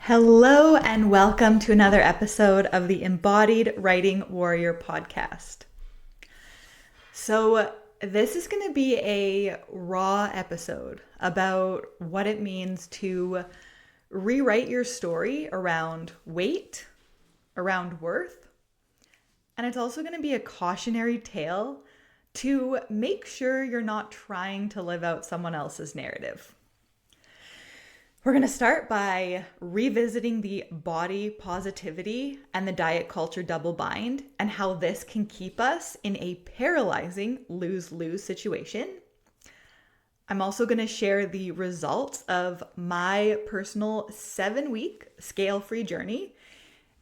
Hello, and welcome to another episode of the Embodied Writing Warrior podcast. So, this is going to be a raw episode about what it means to rewrite your story around weight, around worth, and it's also going to be a cautionary tale to make sure you're not trying to live out someone else's narrative. We're going to start by revisiting the body positivity and the diet culture double bind and how this can keep us in a paralyzing lose-lose situation. I'm also going to share the results of my personal 7-week scale-free journey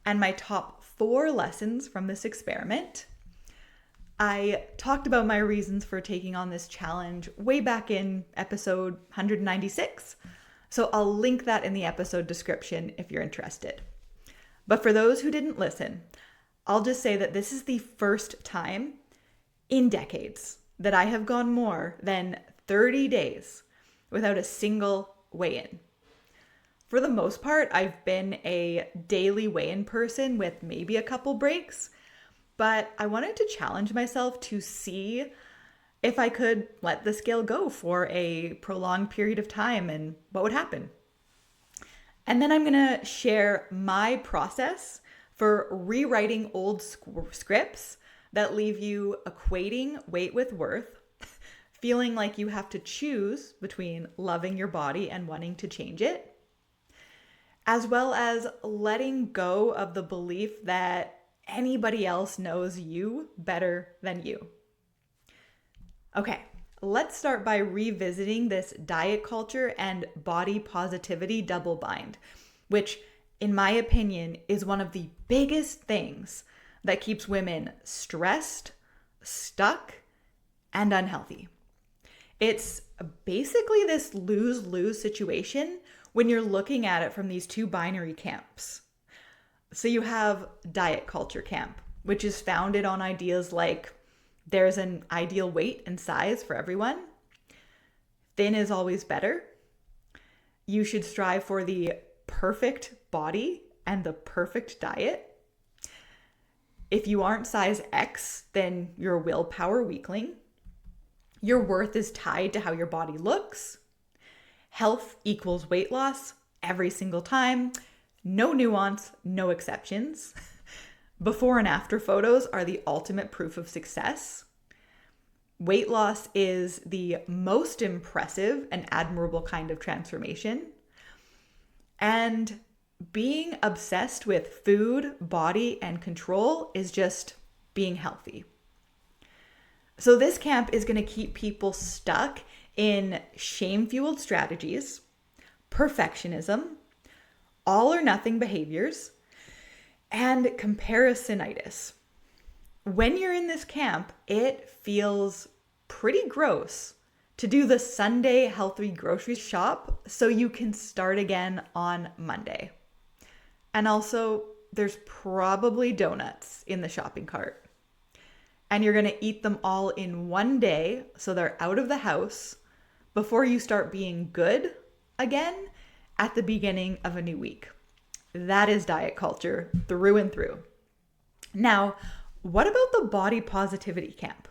and my top 4 lessons from this experiment. I talked about my reasons for taking on this challenge way back in episode 196. So I'll link that in the episode description if you're interested. But for those who didn't listen, I'll just say that this is the first time in decades that I have gone more than 30 days without a single weigh-in. For the most part, I've been a daily weigh-in person with maybe a couple breaks, but I wanted to challenge myself to see if I could let the scale go for a prolonged period of time and what would happen. And then I'm going to share my process for rewriting old scripts that leave you equating weight with worth, feeling like you have to choose between loving your body and wanting to change it, as well as letting go of the belief that anybody else knows you better than you. Okay, let's start by revisiting this diet culture and body positivity double bind, which, in my opinion, is one of the biggest things that keeps women stressed, stuck, and unhealthy. It's basically this lose-lose situation when you're looking at it from these two binary camps. So you have diet culture camp, which is founded on ideas like there's an ideal weight and size for everyone. Thin is always better. You should strive for the perfect body and the perfect diet. If you aren't size X, then you're a willpower weakling. Your worth is tied to how your body looks. Health equals weight loss every single time. No nuance, no exceptions. Before and after photos are the ultimate proof of success. Weight loss is the most impressive and admirable kind of transformation. And being obsessed with food, body, and control is just being healthy. So this camp is going to keep people stuck in shame-fueled strategies, perfectionism, all or nothing behaviors, and comparisonitis. When you're in this camp, it feels pretty gross to do the Sunday healthy grocery shop so you can start again on Monday. And also, there's probably donuts in the shopping cart. And you're going to eat them all in one day so they're out of the house before you start being good again at the beginning of a new week. That is diet culture through and through. Now, what about the body positivity camp?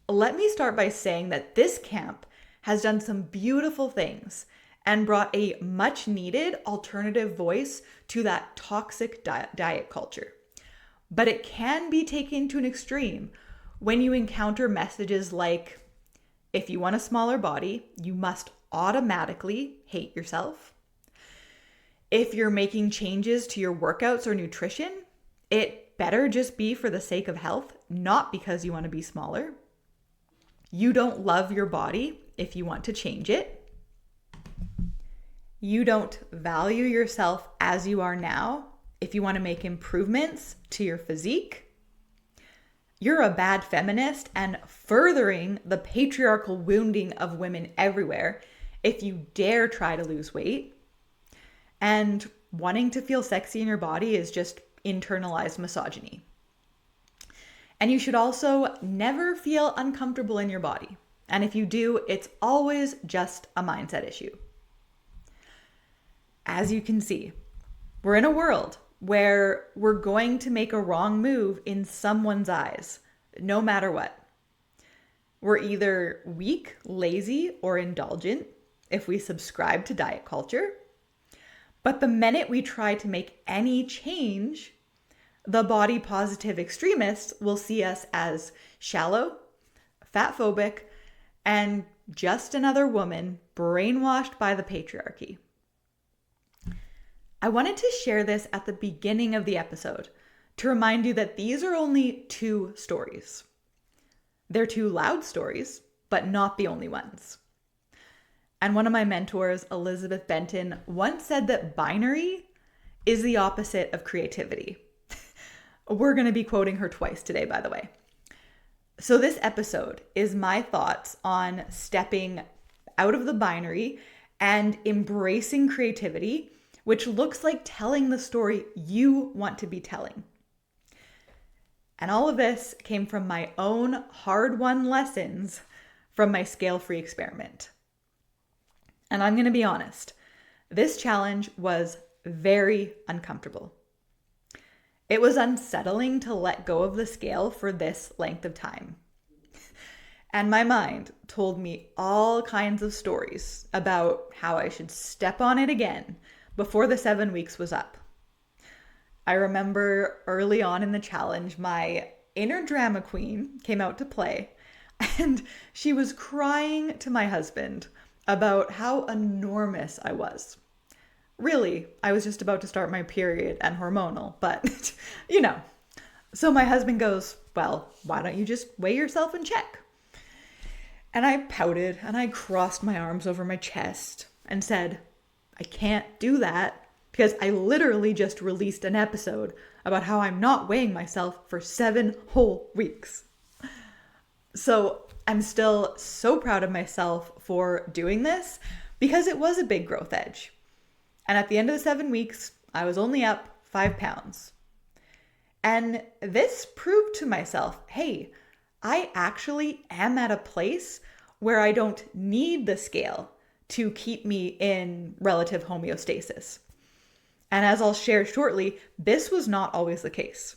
Let me start by saying that this camp has done some beautiful things and brought a much needed alternative voice to that toxic diet culture. But it can be taken to an extreme when you encounter messages like, if you want a smaller body, you must automatically hate yourself. If you're making changes to your workouts or nutrition, it better just be for the sake of health, not because you want to be smaller. You don't love your body if you want to change it. You don't value yourself as you are now if you want to make improvements to your physique. You're a bad feminist and furthering the patriarchal wounding of women everywhere if you dare try to lose weight. And wanting to feel sexy in your body is just internalized misogyny. And you should also never feel uncomfortable in your body. And if you do, it's always just a mindset issue. as you can see, we're in a world where we're going to make a wrong move in someone's eyes, no matter what. We're either weak, lazy, or indulgent if we subscribe to diet culture. But the minute we try to make any change, the body positive extremists will see us as shallow, fat phobic, and just another woman brainwashed by the patriarchy. I wanted to share this at the beginning of the episode to remind you that these are only 2 stories. They're 2 loud stories, but not the only ones. And one of my mentors, Elizabeth Benton, once said that binary is the opposite of creativity. We're going to be quoting her twice today, by the way. So this episode is my thoughts on stepping out of the binary and embracing creativity, which looks like telling the story you want to be telling. And all of this came from my own hard-won lessons from my scale-free experiment. And I'm going to be honest, this challenge was very uncomfortable. It was unsettling to let go of the scale for this length of time. And my mind told me all kinds of stories about how I should step on it again before the 7 weeks was up. I remember early on in the challenge, my inner drama queen came out to play, and she was crying to my husband about how enormous I was. Really, I was just about to start my period and hormonal, but you know. So my husband goes, well, why don't you just weigh yourself and check? And I pouted and I crossed my arms over my chest and said, I can't do that because I literally just released an episode about how I'm not weighing myself for 7 whole weeks. So I'm still so proud of myself for doing this because it was a big growth edge. And at the end of the 7 weeks, I was only up 5 pounds. And this proved to myself, hey, I actually am at a place where I don't need the scale to keep me in relative homeostasis. And as I'll share shortly, this was not always the case.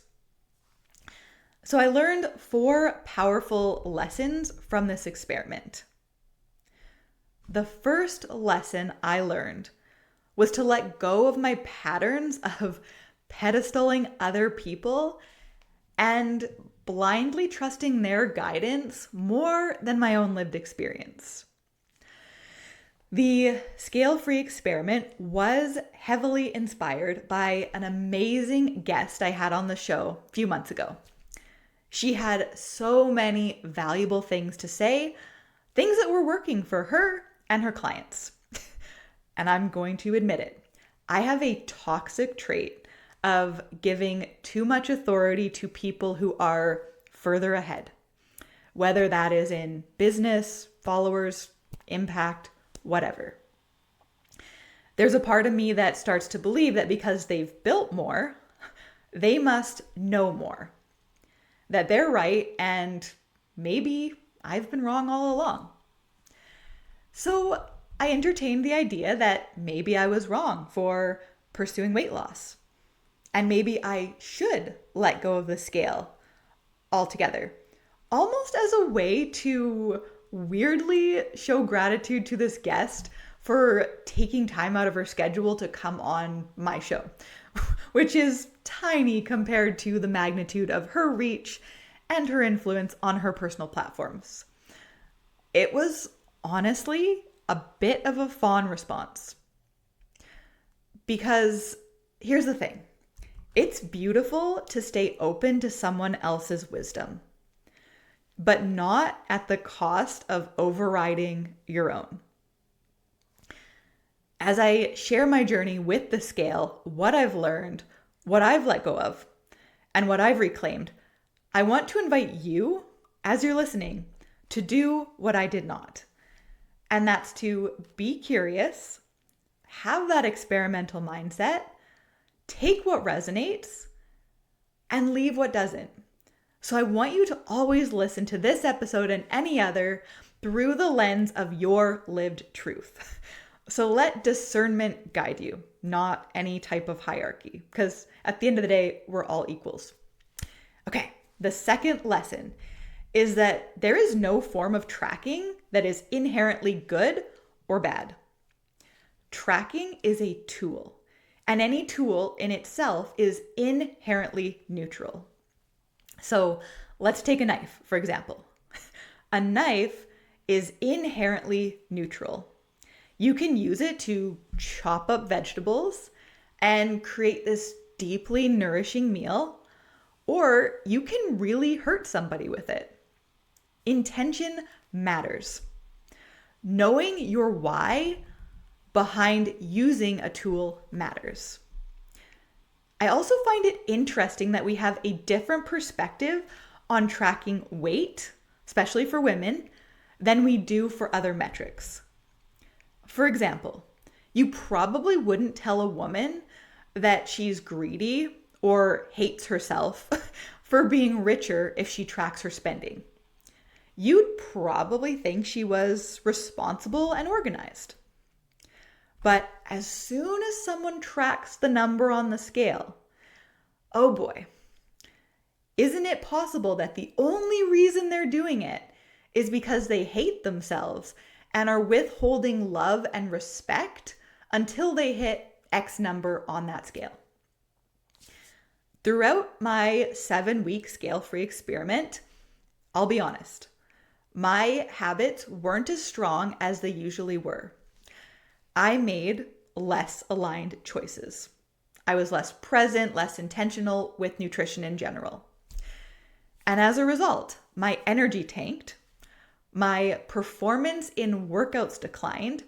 So I learned 4 powerful lessons from this experiment. The first lesson I learned was to let go of my patterns of pedestaling other people and blindly trusting their guidance more than my own lived experience. The scale-free experiment was heavily inspired by an amazing guest I had on the show a few months ago. She had so many valuable things to say, things that were working for her and her clients. And I'm going to admit it. I have a toxic trait of giving too much authority to people who are further ahead, whether that is in business, followers, impact, whatever. There's a part of me that starts to believe that because they've built more, they must know more, that they're right, and maybe I've been wrong all along. So I entertained the idea that maybe I was wrong for pursuing weight loss, and maybe I should let go of the scale altogether, almost as a way to weirdly show gratitude to this guest for taking time out of her schedule to come on my show, which is tiny compared to the magnitude of her reach and her influence on her personal platforms. It was honestly a bit of a fawn response. Because here's the thing. It's beautiful to stay open to someone else's wisdom, but not at the cost of overriding your own. As I share my journey with the scale, what I've learned, what I've let go of, and what I've reclaimed, I want to invite you, as you're listening, to do what I did not. And that's to be curious, have that experimental mindset, take what resonates, and leave what doesn't. So I want you to always listen to this episode and any other through the lens of your lived truth. So let discernment guide you, not any type of hierarchy, because at the end of the day, we're all equals. Okay, the second lesson is that there is no form of tracking that is inherently good or bad. Tracking is a tool, and any tool in itself is inherently neutral. So let's take a knife, for example. A knife is inherently neutral. You can use it to chop up vegetables and create this deeply nourishing meal, or you can really hurt somebody with it. Intention matters. Knowing your why behind using a tool matters. I also find it interesting that we have a different perspective on tracking weight, especially for women, than we do for other metrics. For example, you probably wouldn't tell a woman that she's greedy or hates herself for being richer if she tracks her spending. You'd probably think she was responsible and organized. But as soon as someone tracks the number on the scale, oh boy, isn't it possible that the only reason they're doing it is because they hate themselves and are withholding love and respect until they hit X number on that scale? Throughout my 7-week scale-free experiment, I'll be honest, my habits weren't as strong as they usually were. I made less aligned choices. I was less present, less intentional with nutrition in general. And as a result, my energy tanked, my performance in workouts declined,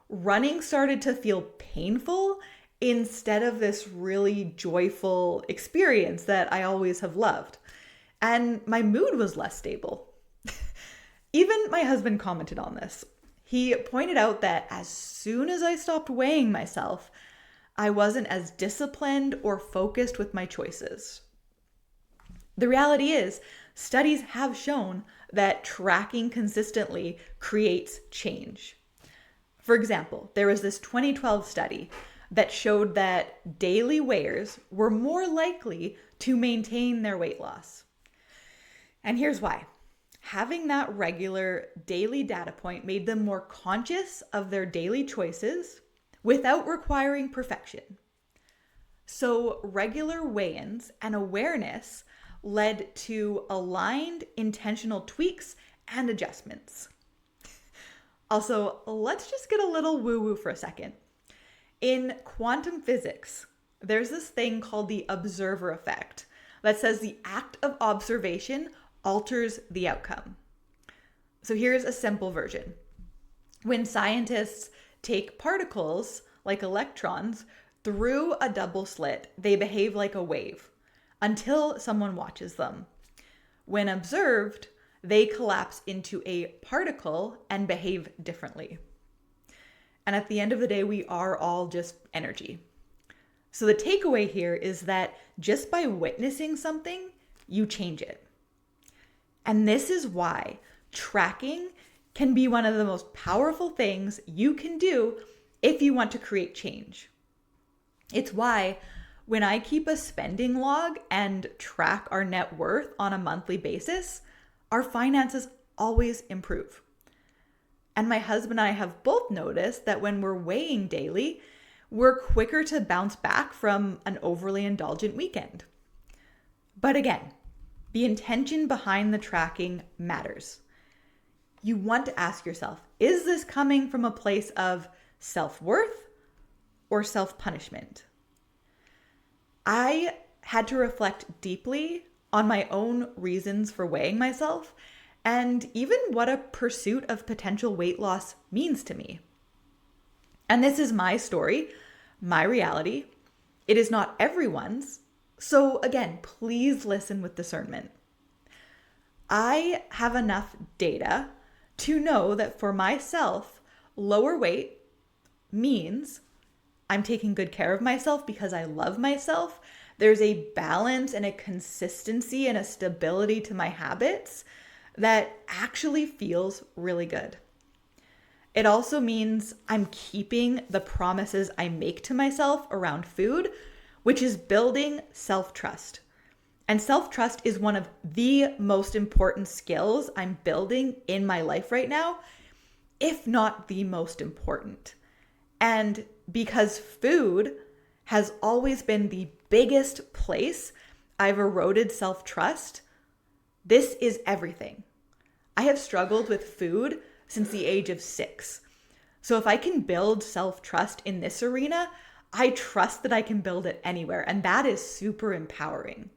running started to feel painful instead of this really joyful experience that I always have loved. And my mood was less stable. Even my husband commented on this. He pointed out that as soon as I stopped weighing myself, I wasn't as disciplined or focused with my choices. The reality is, studies have shown that tracking consistently creates change. For example, there was this 2012 study that showed that daily weighers were more likely to maintain their weight loss. And here's why. Having that regular daily data point made them more conscious of their daily choices without requiring perfection. So regular weigh-ins and awareness led to aligned intentional tweaks and adjustments. Also, let's just get a little woo-woo for a second. In quantum physics, there's this thing called the observer effect that says the act of observation alters the outcome. So here's a simple version. When scientists take particles, like electrons, through a double slit, they behave like a wave until someone watches them. When observed, they collapse into a particle and behave differently. And at the end of the day, we are all just energy. So the takeaway here is that just by witnessing something, you change it. And this is why tracking can be one of the most powerful things you can do if you want to create change. It's why when I keep a spending log and track our net worth on a monthly basis, our finances always improve. And my husband and I have both noticed that when we're weighing daily, we're quicker to bounce back from an overly indulgent weekend. But again, the intention behind the tracking matters. You want to ask yourself, is this coming from a place of self-worth or self-punishment? I had to reflect deeply on my own reasons for weighing myself and even what a pursuit of potential weight loss means to me. And this is my story, my reality. It is not everyone's. So again, please listen with discernment. I have enough data to know that for myself, lower weight means I'm taking good care of myself because I love myself. There's a balance and a consistency and a stability to my habits that actually feels really good. It also means I'm keeping the promises I make to myself around food, which is building self-trust. And self-trust is one of the most important skills I'm building in my life right now, if not the most important. And because food has always been the biggest place I've eroded self-trust, this is everything. I have struggled with food since the age of 6. So if I can build self-trust in this arena, I trust that I can build it anywhere. And that is super empowering.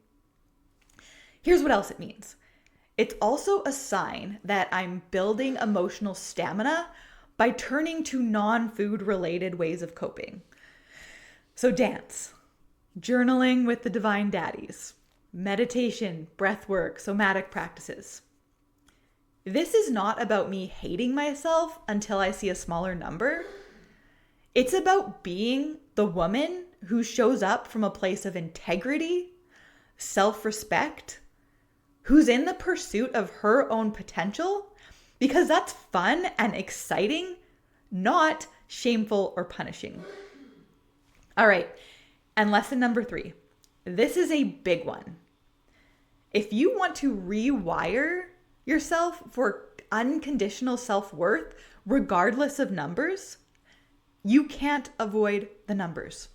Here's what else it means. It's also a sign that I'm building emotional stamina by turning to non-food related ways of coping. So dance, journaling with the divine daddies, meditation, breath work, somatic practices. This is not about me hating myself until I see a smaller number. It's about being the woman who shows up from a place of integrity, self-respect, who's in the pursuit of her own potential, because that's fun and exciting, not shameful or punishing. All right, and lesson number 3. This is a big one. If you want to rewire yourself for unconditional self-worth, regardless of numbers, you can't avoid the numbers.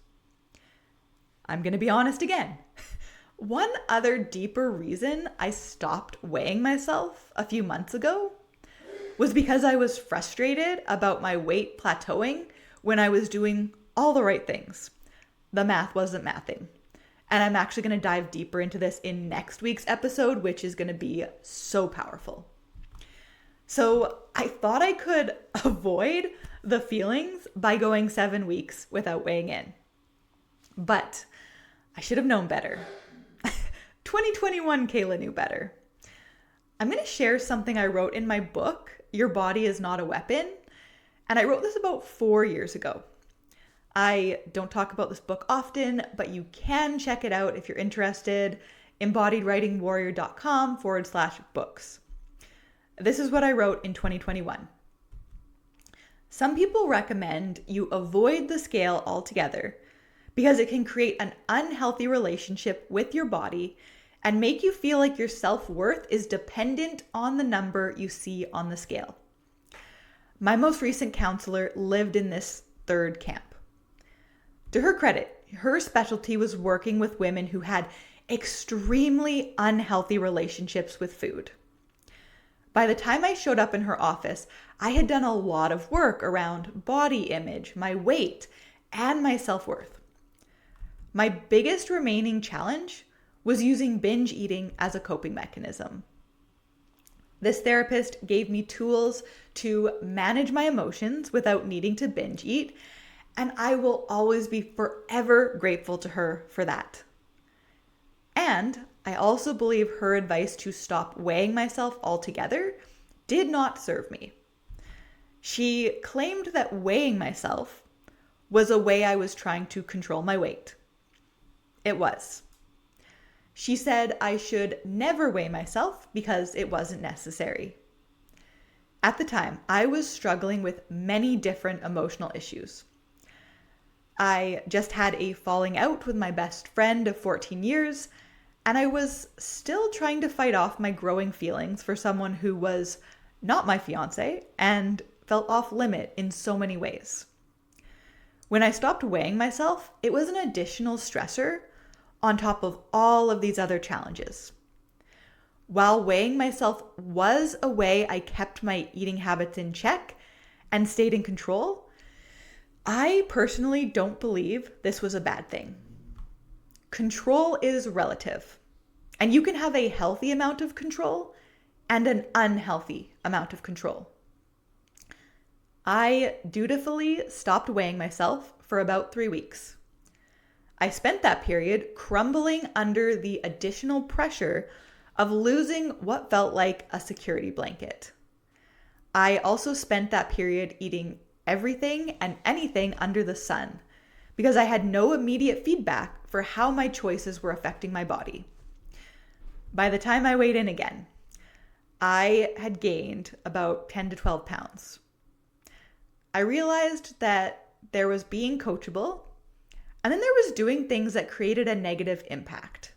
I'm going to be honest again. One other deeper reason I stopped weighing myself a few months ago was because I was frustrated about my weight plateauing when I was doing all the right things. The math wasn't mathing. And I'm actually going to dive deeper into this in next week's episode, which is going to be so powerful. So I thought I could avoid the feelings by going 7 weeks without weighing in. But I should have known better. 2021 Kayla knew better. I'm going to share something I wrote in my book, Your Body is Not a Weapon. And I wrote this about 4 years ago. I don't talk about this book often, but you can check it out if you're interested. embodiedwritingwarrior.com/books. This is what I wrote in 2021. Some people recommend you avoid the scale altogether because it can create an unhealthy relationship with your body and make you feel like your self-worth is dependent on the number you see on the scale. My most recent counselor lived in this third camp. To her credit, her specialty was working with women who had extremely unhealthy relationships with food. By the time I showed up in her office, I had done a lot of work around body image, my weight, and my self-worth. My biggest remaining challenge was using binge eating as a coping mechanism. This therapist gave me tools to manage my emotions without needing to binge eat, and I will always be forever grateful to her for that. And I also believe her advice to stop weighing myself altogether did not serve me. She claimed that weighing myself was a way I was trying to control my weight. It was. She said I should never weigh myself because it wasn't necessary. At the time, I was struggling with many different emotional issues. I just had a falling out with my best friend of 14 years, and I was still trying to fight off my growing feelings for someone who was not my fiance and felt off limit in so many ways. When I stopped weighing myself, it was an additional stressor on top of all of these other challenges. While weighing myself was a way I kept my eating habits in check and stayed in control, I personally don't believe this was a bad thing. Control is relative, and you can have a healthy amount of control and an unhealthy amount of control. I dutifully stopped weighing myself for about 3 weeks. I spent that period crumbling under the additional pressure of losing what felt like a security blanket. I also spent that period eating everything and anything under the sun because I had no immediate feedback for how my choices were affecting my body. By the time I weighed in again, I had gained about 10 to 12 pounds. I realized that there was being coachable, and then there was doing things that created a negative impact.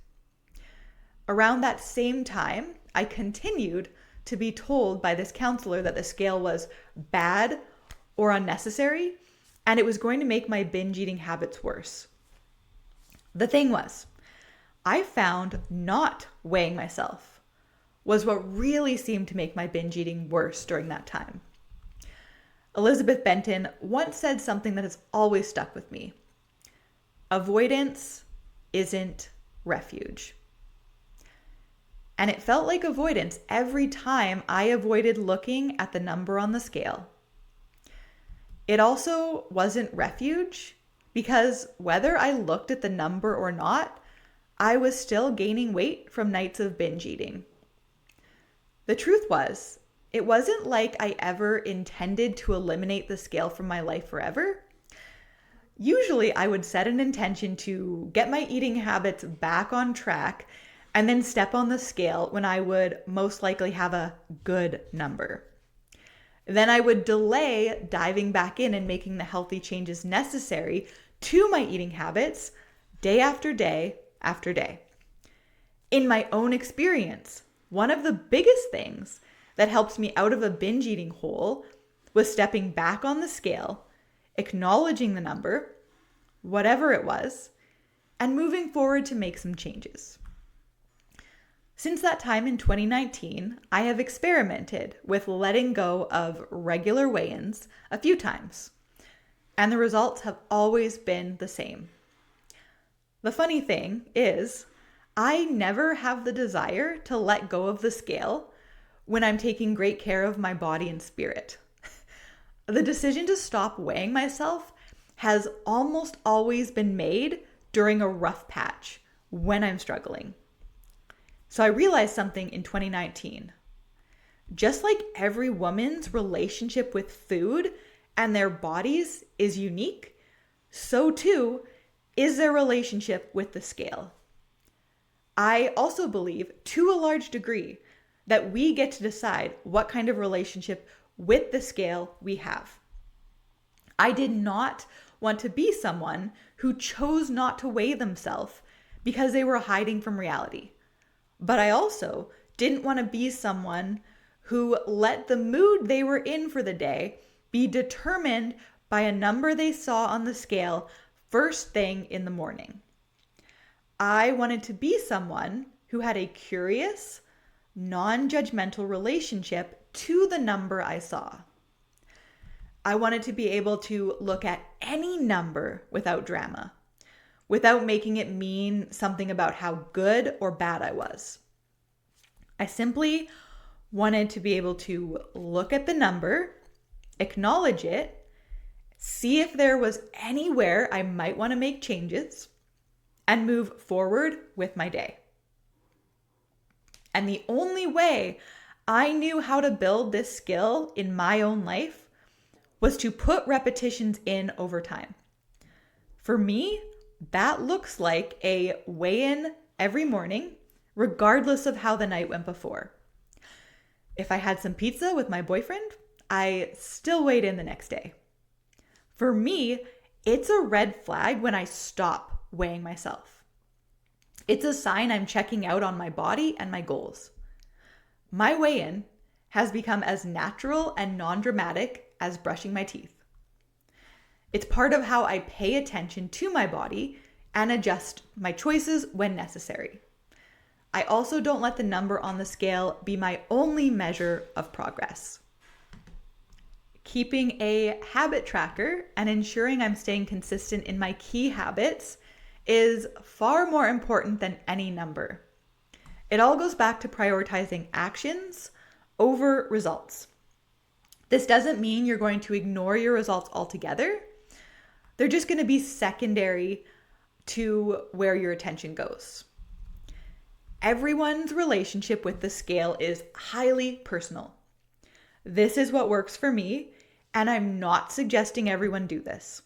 Around that same time, I continued to be told by this counselor that the scale was bad or unnecessary, and it was going to make my binge eating habits worse. The thing was, I found not weighing myself was what really seemed to make my binge eating worse during that time. Elizabeth Benton once said something that has always stuck with me. Avoidance isn't refuge. And it felt like avoidance every time I avoided looking at the number on the scale. It also wasn't refuge because whether I looked at the number or not, I was still gaining weight from nights of binge eating. The truth was, it wasn't like I ever intended to eliminate the scale from my life forever. Usually I would set an intention to get my eating habits back on track and then step on the scale when I would most likely have a good number. Then I would delay diving back in and making the healthy changes necessary to my eating habits day after day after day. In my own experience, one of the biggest things that helps me out of a binge eating hole was stepping back on the scale, acknowledging the number, whatever it was, and moving forward to make some changes. Since that time in 2019, I have experimented with letting go of regular weigh-ins a few times, and the results have always been the same. The funny thing is, I never have the desire to let go of the scale when I'm taking great care of my body and spirit. The decision to stop weighing myself has almost always been made during a rough patch when I'm struggling. So I realized something in 2019. Just like every woman's relationship with food and their bodies is unique, so too is their relationship with the scale. I also believe, to a large degree, that we get to decide what kind of relationship with the scale we have. I did not want to be someone who chose not to weigh themselves because they were hiding from reality. But I also didn't want to be someone who let the mood they were in for the day be determined by a number they saw on the scale first thing in the morning. I wanted to be someone who had a curious, non-judgmental relationship to the number I saw. I wanted to be able to look at any number without drama, without making it mean something about how good or bad I was. I simply wanted to be able to look at the number, acknowledge it, see if there was anywhere I might want to make changes, and move forward with my day. And the only way I knew how to build this skill in my own life was to put repetitions in over time. For me, that looks like a weigh-in every morning, regardless of how the night went before. If I had some pizza with my boyfriend, I still weighed in the next day. For me, it's a red flag when I stop weighing myself. It's a sign I'm checking out on my body and my goals. My weigh-in has become as natural and non-dramatic as brushing my teeth. It's part of how I pay attention to my body and adjust my choices when necessary. I also don't let the number on the scale be my only measure of progress. Keeping a habit tracker and ensuring I'm staying consistent in my key habits is far more important than any number. It all goes back to prioritizing actions over results. This doesn't mean you're going to ignore your results altogether. They're just going to be secondary to where your attention goes. Everyone's relationship with the scale is highly personal. This is what works for me, and I'm not suggesting everyone do this.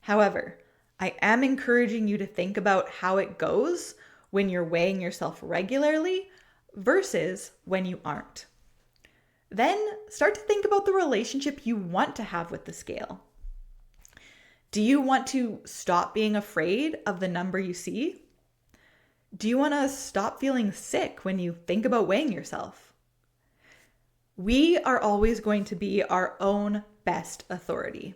However, I am encouraging you to think about how it goes when you're weighing yourself regularly versus when you aren't. Then start to think about the relationship you want to have with the scale. Do you want to stop being afraid of the number you see? Do you want to stop feeling sick when you think about weighing yourself? We are always going to be our own best authority.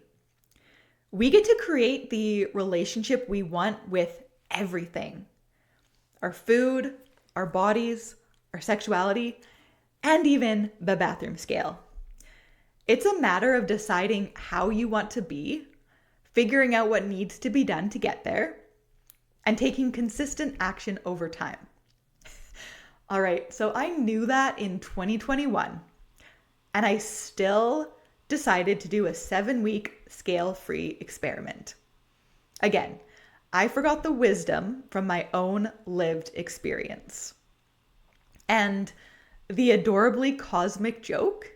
We get to create the relationship we want with everything. Our food, our bodies, our sexuality, and even the bathroom scale. It's a matter of deciding how you want to be, figuring out what needs to be done to get there, and taking consistent action over time. All right, so I knew that in 2021, and I still decided to do a 7-week scale-free experiment. Again, I forgot the wisdom from my own lived experience. And the adorably cosmic joke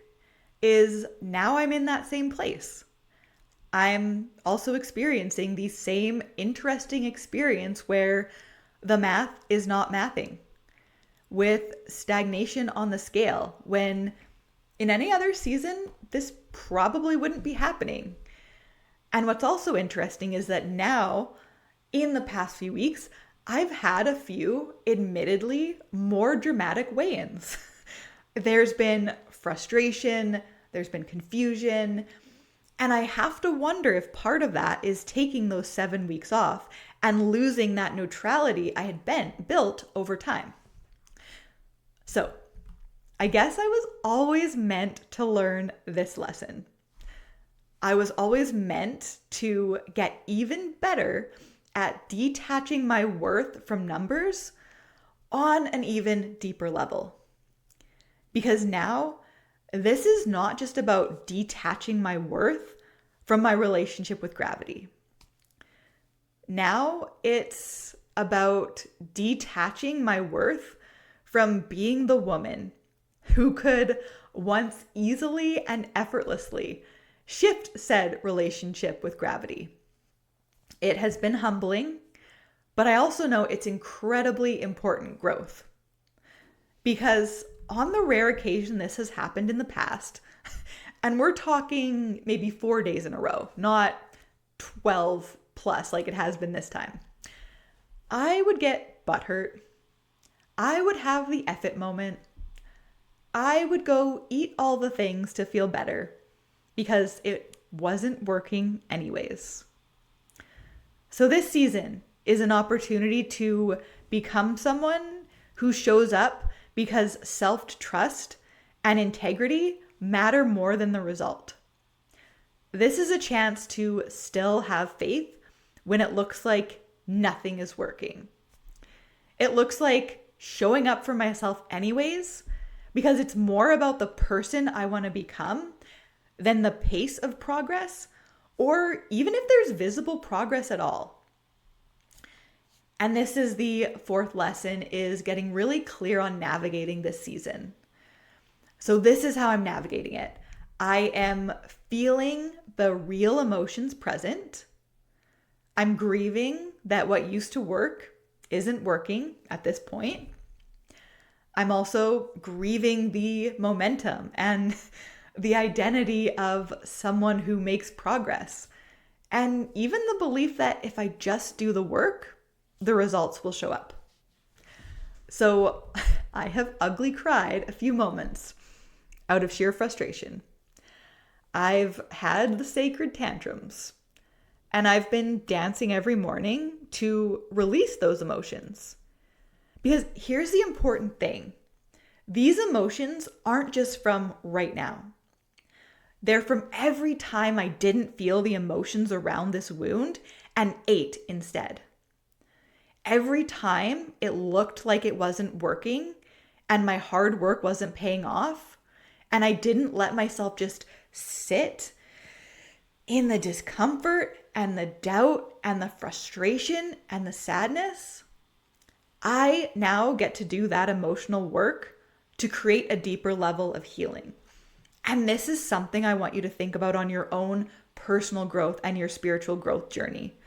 is now I'm in that same place. I'm also experiencing the same interesting experience where the math is not mathing, with stagnation on the scale, when in any other season, this probably wouldn't be happening. And what's also interesting is that now, in the past few weeks, I've had a few admittedly more dramatic weigh-ins. There's been frustration, there's been confusion, and I have to wonder if part of that is taking those 7 weeks off and losing that neutrality I had built over time. So, I guess I was always meant to learn this lesson. I was always meant to get even better at detaching my worth from numbers on an even deeper level. Because now, this is not just about detaching my worth from my relationship with gravity. Now, it's about detaching my worth from being the woman who could once easily and effortlessly shift said relationship with gravity. It has been humbling, but I also know it's incredibly important growth. Because on the rare occasion this has happened in the past, and we're talking maybe 4 days in a row, not 12 plus like it has been this time, I would get butthurt. I would have the F it moment. I would go eat all the things to feel better because it wasn't working anyways. So this season is an opportunity to become someone who shows up because self-trust and integrity matter more than the result. This is a chance to still have faith when it looks like nothing is working. It looks like showing up for myself anyways, because it's more about the person I want to become than the pace of progress, or even if there's visible progress at all. And this is the fourth lesson, is getting really clear on navigating this season. So this is how I'm navigating it. I am feeling the real emotions present. I'm grieving that what used to work isn't working at this point. I'm also grieving the momentum and the identity of someone who makes progress. And even the belief that if I just do the work, the results will show up. So I have ugly cried a few moments out of sheer frustration. I've had the sacred tantrums, and I've been dancing every morning to release those emotions. Because here's the important thing. These emotions aren't just from right now. They're from every time I didn't feel the emotions around this wound and ate instead. Every time it looked like it wasn't working and my hard work wasn't paying off, and I didn't let myself just sit in the discomfort and the doubt and the frustration and the sadness, I now get to do that emotional work to create a deeper level of healing. And this is something I want you to think about on your own personal growth and your spiritual growth journey,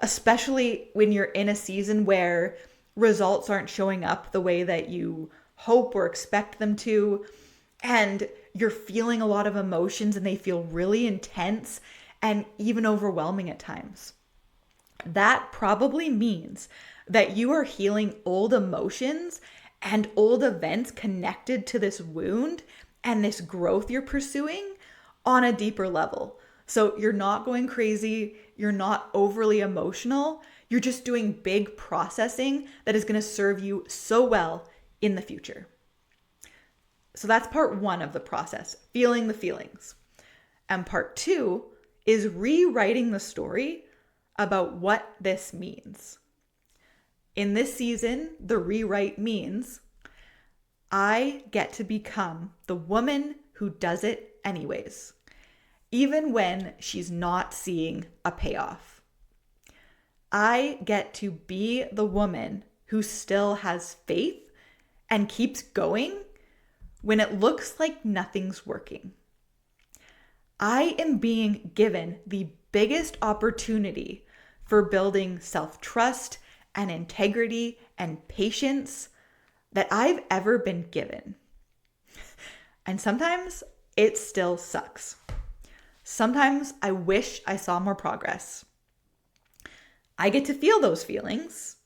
especially when you're in a season where results aren't showing up the way that you hope or expect them to, and you're feeling a lot of emotions and they feel really intense and even overwhelming at times. That probably means that you are healing old emotions and old events connected to this wound and this growth you're pursuing on a deeper level. So you're not going crazy, you're not overly emotional, you're just doing big processing that is going to serve you so well in the future. So that's part one of the process, feeling the feelings. And part two is rewriting the story about what this means. In this season, the rewrite means I get to become the woman who does it anyways, even when she's not seeing a payoff. I get to be the woman who still has faith and keeps going when it looks like nothing's working. I am being given the biggest opportunity for building self-trust and integrity and patience that I've ever been given. And sometimes it still sucks. Sometimes I wish I saw more progress. I get to feel those feelings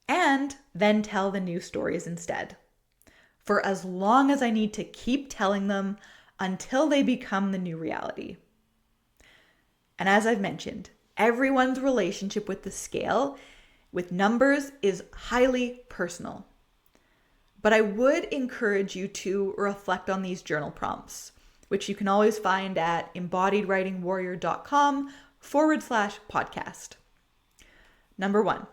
and then tell the new stories instead, for as long as I need to keep telling them until they become the new reality. And as I've mentioned, everyone's relationship with the scale, with numbers, is highly personal. But I would encourage you to reflect on these journal prompts, which you can always find at embodiedwritingwarrior.com/podcast. Number one,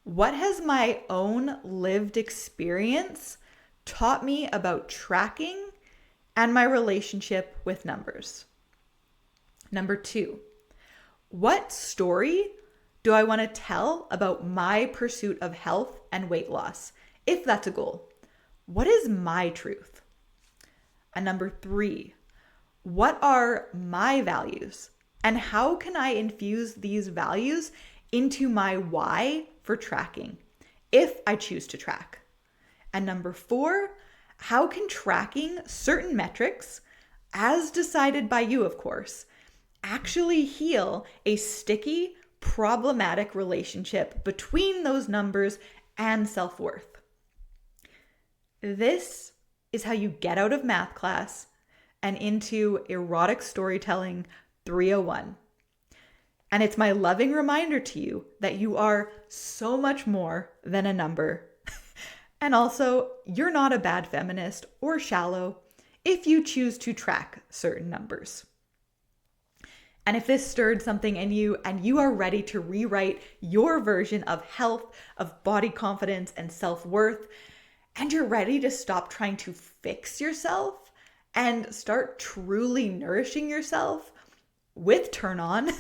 what has my own lived experience taught me about tracking and my relationship with numbers? Number two, what story do I want to tell about my pursuit of health and weight loss, if that's a goal? What is my truth? And number three, what are my values and how can I infuse these values into my why for tracking, if I choose to track? And number four, how can tracking certain metrics, as decided by you, of course, actually heal a sticky, problematic relationship between those numbers and self-worth? This is how you get out of math class and into erotic storytelling 301. And it's my loving reminder to you that you are so much more than a number. And also, you're not a bad feminist or shallow if you choose to track certain numbers. And if this stirred something in you and you are ready to rewrite your version of health, of body confidence and self-worth, and you're ready to stop trying to fix yourself and start truly nourishing yourself with Turn On,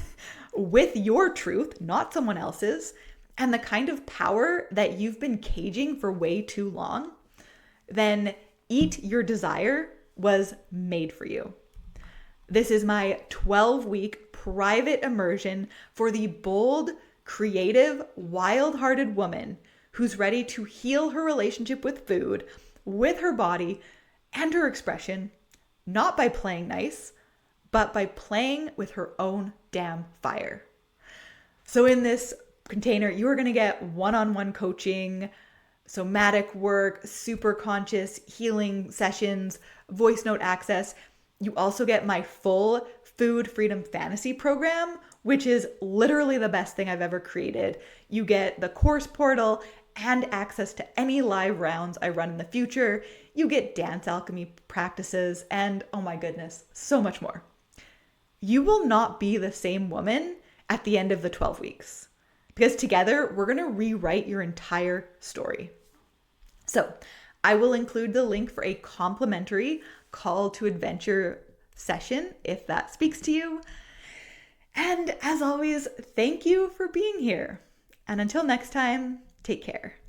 with your truth, not someone else's, and the kind of power that you've been caging for way too long, then Eat Your Desire was made for you. This is my 12-week private immersion for the bold, creative, wild-hearted woman who's ready to heal her relationship with food, with her body, and her expression, not by playing nice, but by playing with her own damn fire. So in this container, you are going to get one-on-one coaching, somatic work, super conscious healing sessions, voice note access. You also get my full Food Freedom Fantasy program, which is literally the best thing I've ever created. You get the course portal and access to any live rounds I run in the future. You get dance alchemy practices and, oh my goodness, so much more. You will not be the same woman at the end of the 12 weeks because together we're going to rewrite your entire story. So I will include the link for a complimentary call to adventure session if that speaks to you. And as always, thank you for being here. And until next time, take care.